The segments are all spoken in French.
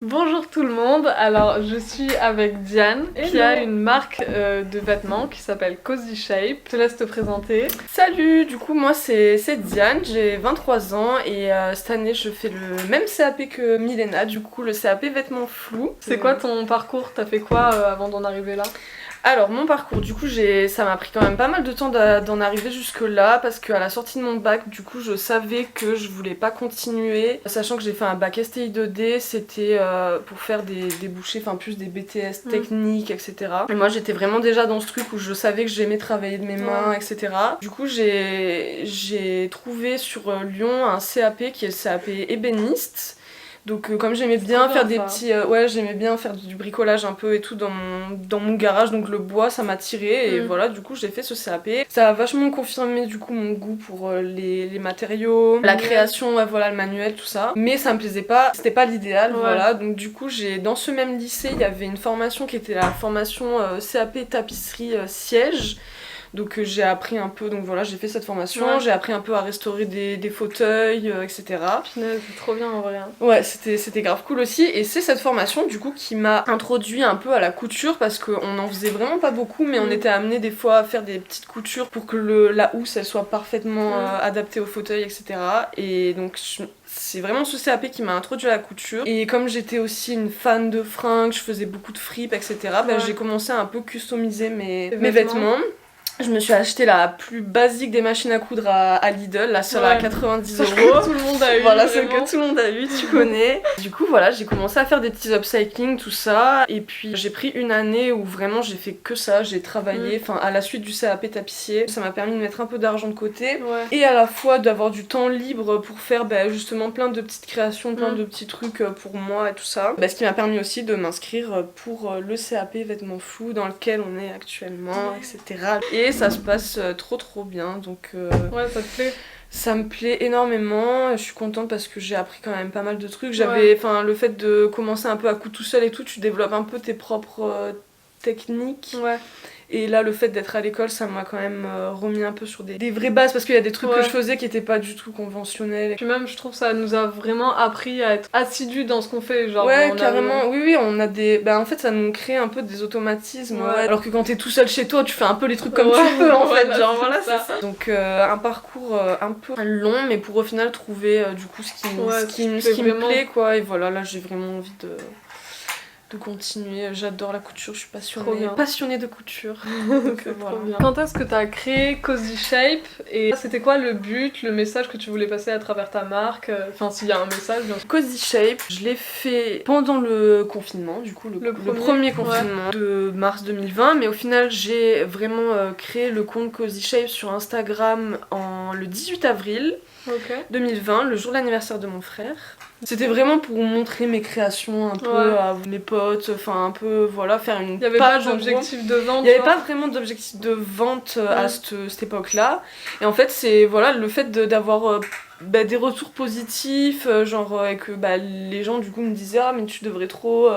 Bonjour tout le monde, alors je suis avec Diane qui a une marque de vêtements qui s'appelle Cozy Shape. Je te laisse te présenter. Salut, du coup moi c'est Diane, j'ai 23 ans et cette année je fais le même CAP que Milena, du coup le CAP vêtements flous. C'est quoi ton parcours? T'as fait quoi avant d'en arriver là? Alors mon parcours, du coup ça m'a pris quand même pas mal de temps d'en arriver jusque là parce qu'à la sortie de mon bac, du coup je savais que je voulais pas continuer, sachant que j'ai fait un bac STI 2D, c'était pour faire des débouchés, enfin plus des BTS techniques, etc. Et moi j'étais vraiment déjà dans ce truc où je savais que j'aimais travailler de mes mains, etc. Du coup j'ai trouvé sur Lyon un CAP qui est le CAP ébéniste. Donc comme j'aimais bien faire des petits... j'aimais bien faire du bricolage un peu et tout dans mon garage, donc le bois ça m'a tiré et voilà, du coup j'ai fait ce CAP. Ça a vachement confirmé du coup mon goût pour les matériaux, la création, voilà, le manuel, tout ça. Mais ça me plaisait pas, c'était pas l'idéal, voilà. Donc du coup dans ce même lycée, il y avait une formation qui était la formation CAP tapisserie siège. Donc j'ai appris un peu, donc voilà, j'ai fait cette formation, j'ai appris un peu à restaurer des fauteuils, etc. Punaise, c'est trop bien en vrai. Ouais, c'était grave cool aussi, et c'est cette formation du coup qui m'a introduit un peu à la couture parce qu'on en faisait vraiment pas beaucoup, mais on était amené des fois à faire des petites coutures pour que la housse elle soit parfaitement adaptée au fauteuil, etc. Et donc c'est vraiment ce CAP qui m'a introduit à la couture. Et comme j'étais aussi une fan de fringues, je faisais beaucoup de fripes, etc., j'ai commencé à un peu customiser mes vêtements. Je me suis acheté la plus basique des machines à coudre à Lidl, la seule à 90 €. Que tout le monde a eu. Voilà, celle que tout le monde a eu, tu connais. Du coup, voilà, j'ai commencé à faire des petits upcycling, tout ça. Et puis, j'ai pris une année où vraiment j'ai fait que ça. J'ai travaillé, à la suite du CAP tapissier. Ça m'a permis de mettre un peu d'argent de côté. Et à la fois d'avoir du temps libre pour faire justement plein de petites créations, plein de petits trucs pour moi et tout ça. Ce qui m'a permis aussi de m'inscrire pour le CAP vêtements flous dans lequel on est actuellement, etc. Et ça se passe trop bien, donc ouais, ça te plaît? Ça me plaît énormément, je suis contente parce que j'ai appris quand même pas mal de trucs. Le fait de commencer un peu à coudre tout seul et tout, tu développes un peu tes propres techniques. Et là, le fait d'être à l'école, ça m'a quand même remis un peu sur des vraies bases parce qu'il y a des trucs que je faisais qui étaient pas du tout conventionnels. Puis même, je trouve ça nous a vraiment appris à être assidus dans ce qu'on fait. Genre, carrément, oui, on a des... en fait, ça nous crée un peu des automatismes. Alors que quand t'es tout seul chez toi, tu fais un peu les trucs comme tu peux, en fait. Genre, voilà, c'est ça. Donc, un parcours un peu long, mais pour au final trouver du coup ce qui me plaît, quoi. Et voilà, là, j'ai vraiment envie de continuer. J'adore la couture, je suis passionnée de couture. Donc, voilà. Quand est-ce que t'as créé Cozy Shape et c'était quoi le but, le message que tu voulais passer à travers ta marque? Enfin, s'il y a un message, bien sûr. Cozy Shape, je l'ai fait pendant le confinement, du coup, le premier confinement de mars 2020, mais au final, j'ai vraiment créé le compte Cozy Shape sur Instagram le 18 avril 2020, le jour de l'anniversaire de mon frère. C'était vraiment pour montrer mes créations un peu à mes potes, un peu, voilà, faire une page. Il n'y avait pas d'objectif de vente? Il n'y avait pas vraiment d'objectif de vente à cette époque-là. Et en fait, c'est voilà, le fait d'avoir des retours positifs, et que les gens du coup me disaient mais tu devrais trop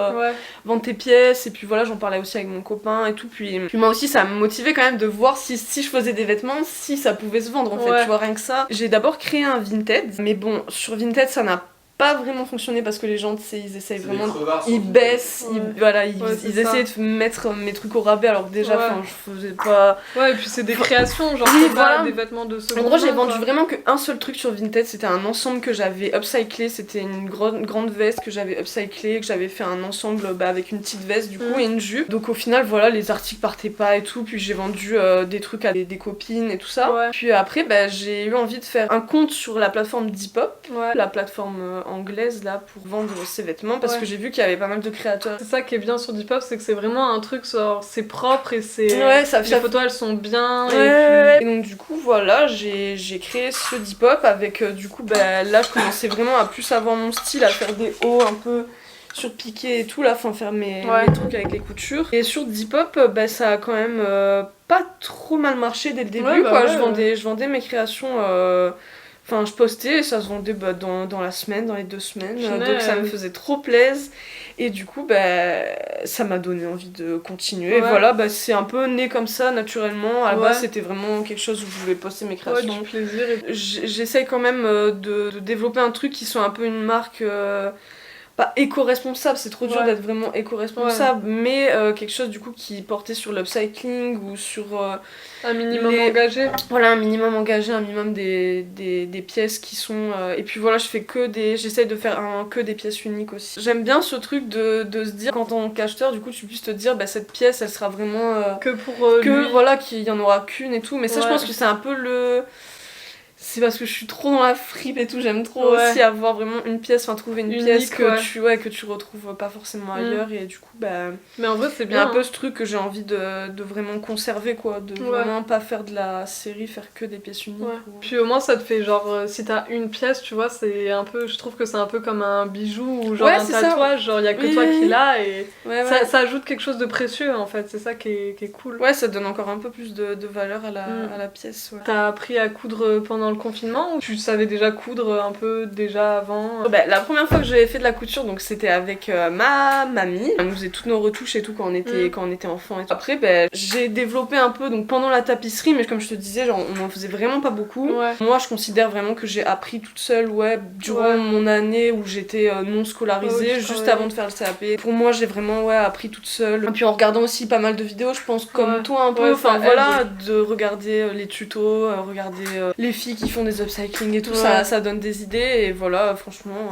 vendre tes pièces. Et puis voilà, j'en parlais aussi avec mon copain et tout. Puis moi aussi, ça me motivait quand même de voir si je faisais des vêtements, si ça pouvait se vendre en fait, tu vois, rien que ça. J'ai d'abord créé un Vinted, mais bon, sur Vinted, ça n'a pas vraiment fonctionné parce que les gens, tu sais, ils essayent vraiment, ils baissent, ils essaient de mettre mes trucs au rabais alors que déjà, je faisais pas... Ouais, et puis c'est des créations, genre pas des vêtements de seconde main. En gros, j'ai vendu vraiment qu'un seul truc sur Vinted, c'était un ensemble que j'avais upcyclé, c'était une grande veste que j'avais upcyclé, que j'avais fait un ensemble avec une petite veste du coup et une jupe. Donc au final, voilà, les articles partaient pas et tout, puis j'ai vendu des trucs à des copines et tout ça. Puis après, j'ai eu envie de faire un compte sur la plateforme Depop, la plateforme anglaise là pour vendre ses vêtements parce que j'ai vu qu'il y avait pas mal de créateurs. C'est ça qui est bien sur Depop, c'est que c'est vraiment un truc c'est propre et c'est les photos elles sont bien et donc du coup voilà, j'ai créé ce Depop avec du coup là je commençais vraiment à plus avoir mon style, à faire des hauts un peu surpiqués et tout là, faire mes trucs avec les coutures. Et sur Depop ça a quand même pas trop mal marché dès le début quoi. Je vendais mes créations je postais et ça se vendait dans la semaine, dans les 2 semaines, donc ça me faisait trop plaisir. Et du coup, ça m'a donné envie de continuer. Et voilà, c'est un peu né comme ça, naturellement. À la base, c'était vraiment quelque chose où je voulais poster mes créations. Du plaisir. J'essaye quand même de développer un truc qui soit un peu une marque... pas éco-responsable, c'est trop dur Ouais. d'être vraiment éco-responsable, mais quelque chose du coup qui portait sur l'upcycling ou sur Un minimum les- engagé. voilà, un minimum engagé, un minimum des pièces qui sont et puis voilà, je fais j'essaye de faire que des pièces uniques aussi. J'aime bien ce truc de se dire, quand en tant qu'acheteur, du coup tu puisses te dire bah cette pièce elle sera vraiment Que pour que lui. voilà, qu'il y en aura qu'une et tout, mais ça je Ouais. pense que c'est un peu c'est parce que je suis trop dans la fripe et tout, j'aime trop Ouais. aussi avoir vraiment une pièce, enfin trouver une Unique, pièce ouais. que tu retrouves pas forcément ailleurs et du coup bah Mais en vrai, c'est il y a bien. un peu ce truc que j'ai envie de vraiment conserver quoi, de Ouais. vraiment pas faire de la série, faire que des pièces uniques. Ouais. ou- Puis au moins ça te fait genre si t'as une pièce tu vois c'est un peu je trouve que c'est un peu comme un bijou ou genre Ouais, un c'est ça. tatouage genre y a que Oui, toi oui, qui oui. l'as et Ouais, ça, ouais. ça ajoute quelque chose de précieux en fait c'est ça qui est cool. Ouais, ça donne encore un peu plus de valeur à Mm. la pièce. Ouais. T'as appris à coudre pendant le confinement ou tu savais déjà coudre un peu déjà avant Bah, la première fois que j'avais fait de la couture, donc c'était avec ma mamie. Elle nous faisait toutes nos retouches et tout quand on était enfant. Et tout. Après, bah, j'ai développé un peu donc pendant la tapisserie, mais comme je te disais, genre, on en faisait vraiment pas beaucoup. Ouais. Moi, je considère vraiment que j'ai appris toute seule, durant Ouais. mon année où j'étais non scolarisée, Ouais, juste travaillais. avant de faire le CAP. Pour moi, j'ai vraiment appris toute seule. Et puis en regardant aussi pas mal de vidéos, je pense comme Ouais. toi un peu. Ouais, Enfin ça voilà, de regarder les tutos, regarder les filles qui font des upcycling et tout, Ouais. ça donne des idées. Et voilà, franchement,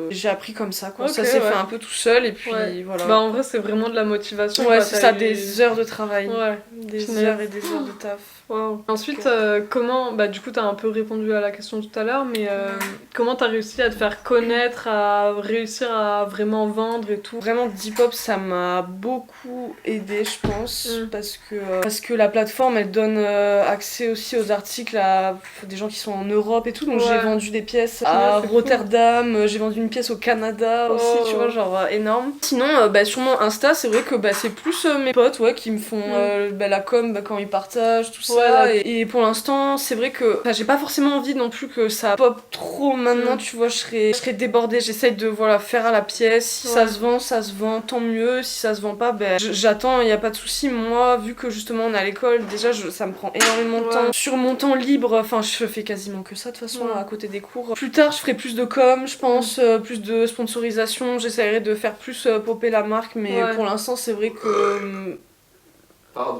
j'ai appris comme ça, quoi. Ok, Ça s'est ouais. fait un peu tout seul, et puis Ouais. voilà. Bah en vrai c'est vraiment de la motivation. ouais, quoi, c'est t'as ça, eu- des heures de travail. Ouais. Des Punaise. heures et des heures de taf. Wow. Ensuite, comment, bah du coup t'as un peu répondu à la question tout à l'heure, mais comment t'as réussi à te faire connaître, à réussir à vraiment vendre et tout? Vraiment, Depop, ça m'a beaucoup aidé, je pense, Mm. parce que la plateforme, elle donne accès aussi aux articles à des gens qui sont en Europe et tout, donc Ouais. j'ai vendu des pièces Ouais, à c'est Rotterdam, j'ai vendu une pièce au Canada aussi, Oh. tu vois, genre énorme. Sinon, sur mon Insta, c'est vrai que c'est plus mes potes, qui me font la com quand ils partagent, tout Ouais, ça, la- et pour l'instant, c'est vrai que j'ai pas forcément envie non plus que ça pop trop maintenant, Mm. tu vois, je serais débordée, j'essaye de faire à la pièce, si ça Ouais. ça se vend, tant mieux, si ça se vend pas, j'attends, y a pas de souci. Moi, vu que justement on est à l'école, déjà ça me prend énormément de Ouais. temps. Sur mon temps libre, enfin je fais quasiment que ça de toute façon Ouais. à côté des cours. Plus tard, je ferai plus de com, je pense, plus de sponsorisation, j'essaierai de faire plus popper la marque, mais Ouais. pour l'instant, c'est vrai que Pardon,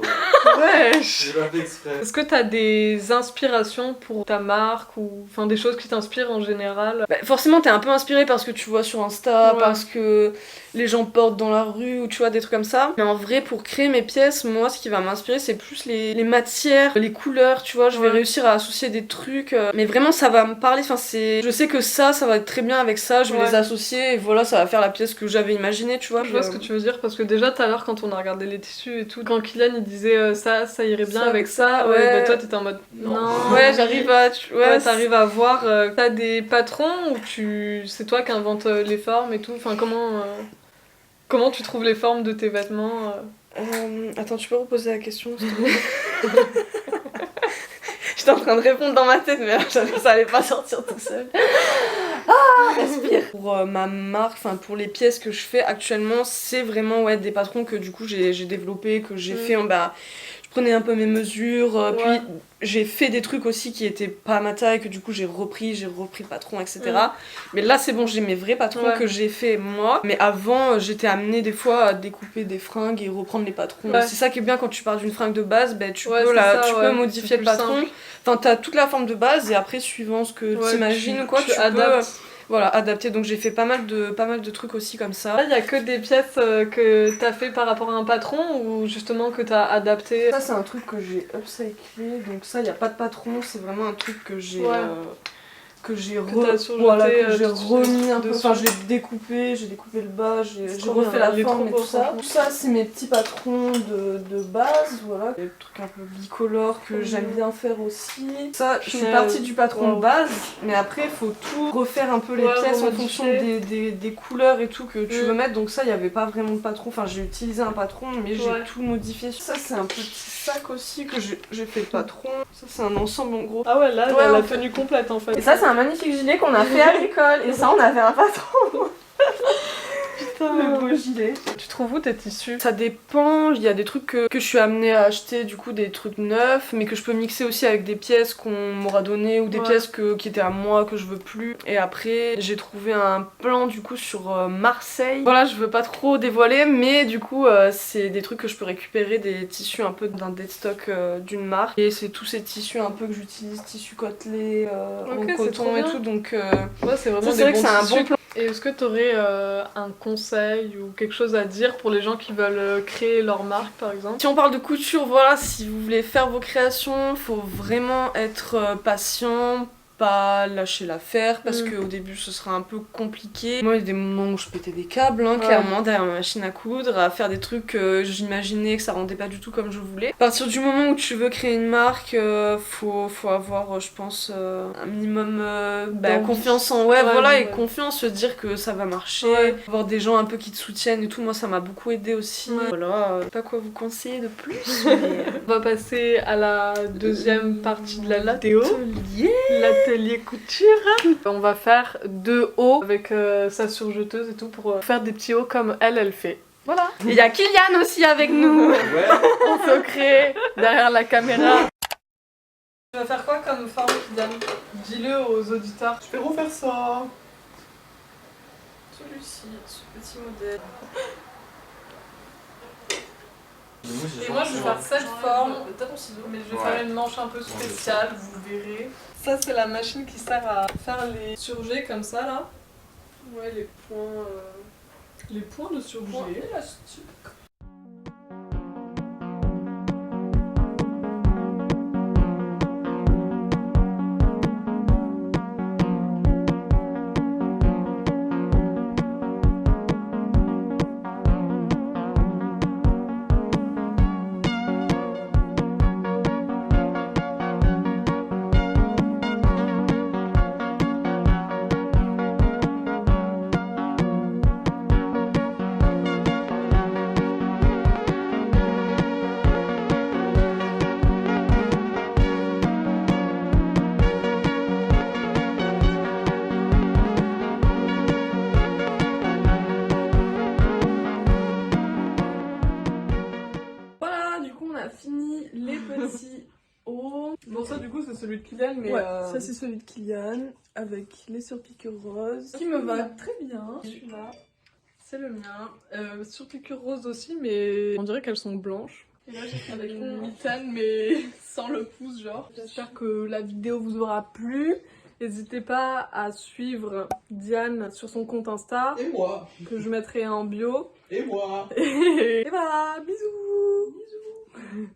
Wesh! j'ai pas fait exprès. Est-ce que t'as des inspirations pour ta marque ou enfin des choses qui t'inspirent en général? forcément, t'es un peu inspiré par ce que tu vois sur Insta, Ouais. parce que les gens portent dans la rue ou tu vois des trucs comme ça. Mais en vrai, pour créer mes pièces, moi, ce qui va m'inspirer, c'est plus les matières, les couleurs, tu vois. Je vais Ouais. réussir à associer des trucs, mais vraiment, ça va me parler. Enfin, je sais que ça va être très bien avec ça. Je vais Ouais. les associer et voilà, ça va faire la pièce que j'avais imaginée, tu vois. Je vois ce que tu veux dire parce que déjà tout à l'heure quand on a regardé les tissus et tout, quand Kylian il disait ça irait bien Ça, avec ça, ouais. bah, toi t'étais en mode non. Ouais, j'arrive à. Ouais, t'arrives à voir, t'as des patrons ou c'est toi qui inventes les formes et tout, enfin comment tu trouves les formes de tes vêtements Attends, tu peux reposer la question s'il te plaît. J'étais en train de répondre dans ma tête, mais alors, ça allait pas sortir tout seul. Respire. Pour ma marque, enfin pour les pièces que je fais actuellement, c'est vraiment des patrons que du coup j'ai développé, que j'ai fait. Je prenais un peu mes mesures, Ouais. puis j'ai fait des trucs aussi qui étaient pas à ma taille, que du coup j'ai repris le patron, etc. Mais là c'est bon, j'ai mes vrais patrons Ouais. que j'ai fait moi. Mais avant, j'étais amenée des fois à découper des fringues et reprendre les patrons. Ouais. C'est ça qui est bien quand tu pars d'une fringue de base, tu Ouais, peux, c'est ça, tu ouais. peux modifier C'est le plus patron. simple. Enfin, t'as toute la forme de base et après, suivant ce que Ouais, t'imagines ou quoi, tu peux adaptes. adapter. Donc j'ai fait pas mal de trucs aussi comme ça. Là, il y a que des pièces que t'as fait par rapport à un patron ou justement que t'as adapté. Ça, c'est un truc que j'ai upcyclé, donc ça, il y a pas de patron, c'est vraiment un truc que j'ai Ouais. que j'ai t'as surjeté, que j'ai tout de suite remis un peu, dessus. enfin j'ai découpé le bas, j'ai trop refait bien, la il est forme trop et beau, tout ça. franchement. Tout ça, c'est mes petits patrons de base, voilà. Des trucs un peu bicolores que Mhm. j'aime bien faire aussi. Ça, je suis Punaise. partie du patron Wow. de base, mais après, il faut tout refaire un peu les Ouais, pièces en remodifier. fonction des couleurs et tout que tu Mhm. veux mettre. Donc ça, il n'y avait pas vraiment de patron, enfin j'ai utilisé un patron, mais j'ai Ouais. tout modifié. Ça, c'est un petit sac aussi que j'ai fait patron. Ça, c'est un ensemble en gros. Ah ouais, là, Ouais, la en fait. tenue complète en fait. Et ça, c'est un magnifique gilet qu'on a fait à l'école. Et ça, on a fait un patron. Le beau gilet. Tu trouves où tes tissus? Ça dépend, il y a des trucs que je suis amenée à acheter, du coup des trucs neufs, mais que je peux mixer aussi avec des pièces qu'on m'aura données ou des pièces qui étaient à moi, que je veux plus. Et après, j'ai trouvé un plan du coup sur Marseille. Voilà, je veux pas trop dévoiler, mais du coup, c'est des trucs que je peux récupérer, des tissus un peu d'un deadstock d'une marque. Et c'est tous ces tissus un peu que j'utilise, tissus côtelés, en coton et tout, donc ouais, c'est vraiment c'est vrai que c'est un bon plan. Et est-ce que tu aurais un conseil ou quelque chose à dire pour les gens qui veulent créer leur marque par exemple? Si on parle de couture, voilà, si vous voulez faire vos créations, faut vraiment être patient, pas lâcher l'affaire parce qu'au début ce sera un peu compliqué. Moi il y a des moments où je pétais des câbles, hein, clairement, derrière ma machine à coudre, à faire des trucs que j'imaginais que ça rendait pas du tout comme je voulais. À partir du moment où tu veux créer une marque, faut avoir, je pense, un minimum confiance en et confiance, se dire que ça va marcher, avoir des gens un peu qui te soutiennent et tout. Moi ça m'a beaucoup aidé aussi. Voilà, pas quoi vous conseiller de plus. Mais... On va passer à la deuxième partie de la vidéo. L'atelier couture. On va faire 2 hauts avec sa surjeteuse et tout pour faire des petits hauts comme elle fait. Voilà. Il y a Kylian aussi avec nous. En secret, derrière la caméra. Tu vas faire quoi comme forme, Kylian? Dis-le aux auditeurs. Je vais refaire ça. Celui-ci, ce petit modèle. Et moi je vais faire cette forme, mais je vais faire une manche un peu spéciale, vous verrez. Ça c'est la machine qui sert à faire les surjets comme ça là. Ouais, les points de surjet. Fini les petits hauts. Bon ça du coup c'est celui de Kylian mais ça c'est celui de Kylian avec les surpiqûres roses qui me va très bien. Celui-là c'est le mien. Surpiqûres roses aussi mais on dirait qu'elles sont blanches. Et là j'ai avec une mitaine mais sans le pouce genre. J'espère que la vidéo vous aura plu. N'hésitez pas à suivre Diane sur son compte Insta. Et moi. Que je mettrai en bio. Et moi. Et voilà, bisous. Bisous.